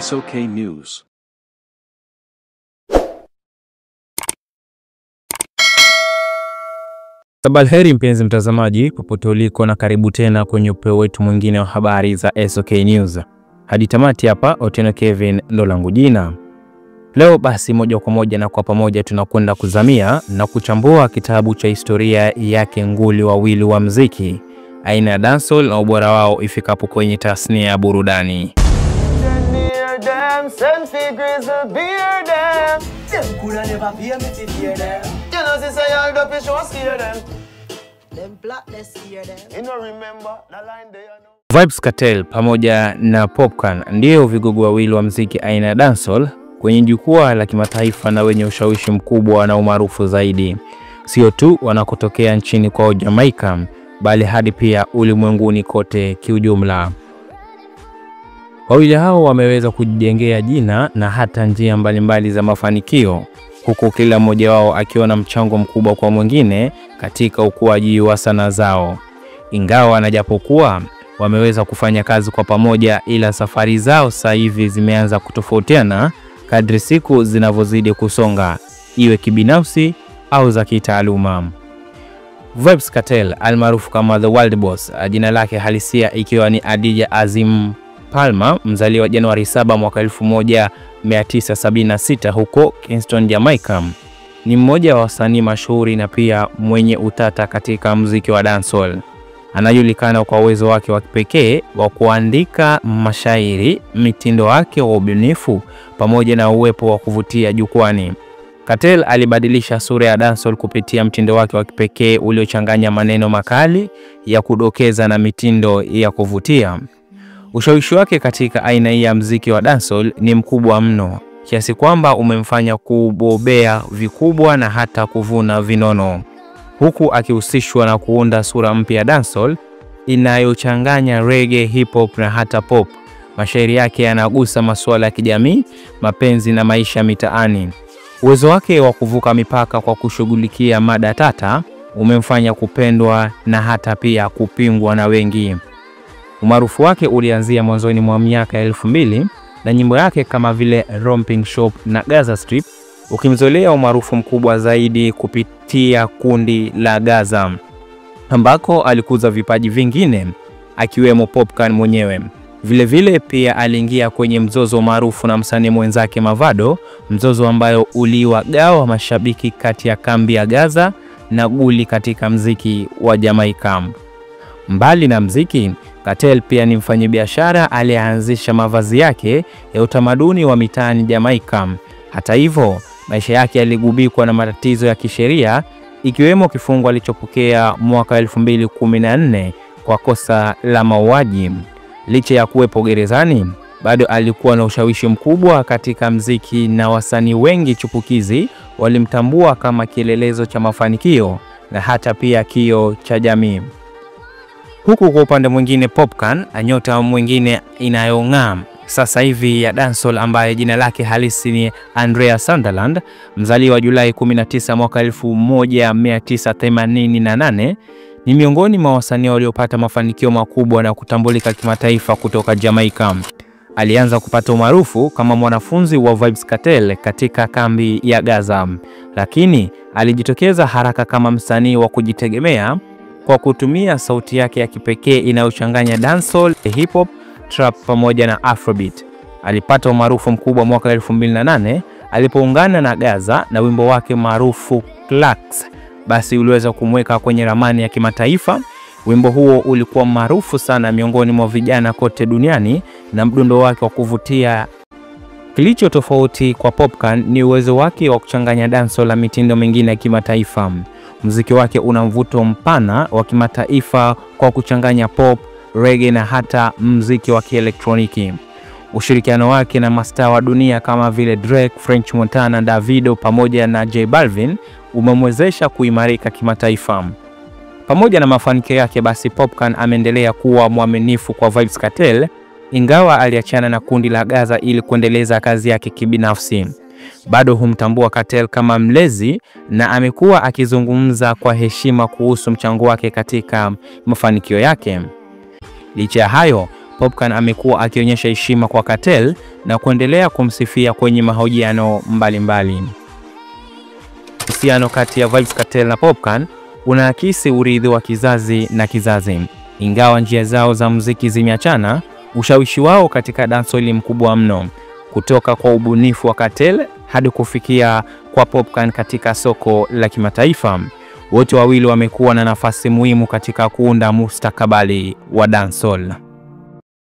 SOK News. Sabalheri mpenzi mtazamaji popote uliko, na karibu tena kwenye upeo wetu mwingine wa habari za SOK News. Hadi tamati hapa Otieno Kevin ndo langu jina. Leo basi moja kwa moja na kwa pamoja tunakwenda kuzamia na kuchambua kitabu cha historia yake nguli wawili wa muziki aina ya dancehall na ubora wao ifikapo kwenye tasnia ya burudani. Vybz Kartel pamoja na Popcaan ndio vigogo wawili wa muziki aina ya dancehall kwenye jukwaa la kimataifa na wenye ushawishi mkubwa na umaarufu zaidi, sio tu wanakotokea nchini kwa Jamaica bali hadi pia ulimwenguni kote kiujumla. Wawili hao wameweza kujijengea jina na hata njia mbalimbali za mafanikio, huku kila mmoja wao akiwa na mchango mkubwa kwa mwingine katika ukuaji wa sanaa zao. Ingawa na japokuwa wameweza kufanya kazi kwa pamoja, ila safari zao sasa hivi zimeanza kutofautiana kadri siku zinavyozidi kusonga, iwe kibinafsi au za kitaaluma. Vybz Kartel almaarufu kama The World Boss, jina lake halisia ikiwa ni Adija Azim Palmer, mzaliwa Januari 7 mwaka 1976 huko Kingston, Jamaica, ni mmoja wa wasanii mashuhuri na pia mwenye utata katika muziki wa dancehall. Anajulikana kwa uwezo wake wa kipekee wa kuandika mashairi, mitindo wake wa ubunifu pamoja na uwepo wa kuvutia jukwani. Kartel alibadilisha sura ya dancehall kupitia mtindo wake wa kipekee uliochanganya maneno makali ya kudokeza na mitindo ya kuvutia. Ushawishi wake katika aina hii ya muziki wa dancehall ni mkubwa mno, kiasi kwamba umemfanya kubobea vikubwa na hata kuvuna vinono, huku akihusishwa na kuunda sura mpya ya dancehall inayochanganya reggae, hip hop na hata pop. Mashairi yake yanagusa masuala ya kijamii, mapenzi na maisha mitaani. Uwezo wake wa kuvuka mipaka kwa kushughulikia mada tata umemfanya kupendwa na hata pia kupingwa na wengi. Umaarufu wake ulianzia mwanzoni mwa miaka 2000 na nyimbo yake kama vile Romping Shop na Gaza Strip, ukimzolea umaarufu mkubwa zaidi kupitia kundi la Gaza, ambako alikuza vipaji vingine akiwemo Popcaan mwenyewe. Vile pia aliingia kwenye mzozo maarufu na msanii mwenzake Mavado, mzozo ambayo uliwagawa mashabiki kati ya kambi ya Gaza na Guli katika muziki wa Jamaica. Mbali na muziki, Kartel pia ni mfanyabiashara aliyeanzisha mavazi yake ya utamaduni wa mitaani Jamaica. Hata hivyo, maisha yake yaligubikwa na matatizo ya kisheria, ikiwemo kifungo alichopokea mwaka 2014 kwa kosa la mauaji. Licha ya kuwepo gerezani, bado alikuwa na ushawishi mkubwa katika muziki na wasanii wengi chupukizi walimtambua kama kielelezo cha mafanikio na hata pia kioo cha jamii. Huku kwa upande mwingine Popcaan, nyota mwingine inayong'aa sasa hivi ya dancehall ambaye jina lake halisi ni Andrea Sunderland, mzaliwa Julai 19 mwaka 1988, ni miongoni mwa wasanii waliopata mafanikio makubwa na kutambulika kimataifa kutoka Jamaica. Alianza kupata umaarufu kama mwanafunzi wa Vybz Kartel katika kambi ya Gaza, lakini alijitokeza haraka kama msanii wa kujitegemea kwa kutumia sauti yake ya kipekee inayochanganya dancehall, hip hop, trap pamoja na afrobeat. Alipata umaarufu mkubwa mwaka 2008 alipoungana na Gaza na wimbo wake maarufu Clocks, basi uliweza kumweka kwenye ramani ya kimataifa. Wimbo huo ulikuwa maarufu sana miongoni mwa vijana kote duniani na mdundo wake wa kuvutia. Kilicho tofauti kwa Popcaan ni uwezo wake wa kuchanganya dancehall na mitindo mingine ya kimataifa. Muziki wake una mvuto mpana wa kimataifa kwa kuchanganya pop, reggae na hata muziki wa kielektroniki. Ushirikiano wake na mastaa wa dunia kama vile Drake, French Montana, Davido pamoja na J Balvin umemwezesha kuimarika kimataifa. Pamoja na mafanikio yake, basi Popcaan ameendelea kuwa mwaminifu kwa Vybz Kartel, ingawa aliachana na kundi la Gaza ili kuendeleza kazi yake kibinafsi. Bado humtambua Kartel kama mlezi na amekuwa akizungumza kwa heshima kuhusu mchango wake katika mafanikio yake. Licha ya hayo, Popcan amekuwa akionyesha heshima kwa Kartel na kuendelea kumsifia kwenye mahojiano mbalimbali. Uhusiano kati ya Vybz Kartel na Popcan unaakisi urithi wa kizazi na kizazi. Ingawa njia zao za muziki zimeachana, ushawishi wao katika dancehall mkubwa mno, kutoka kwa ubunifu wa Kartel hadi kufikia kwa Popcan katika soko la kimataifa. Wote wawili wamekuwa na nafasi muhimu katika kuunda mustakabali wa dancehall.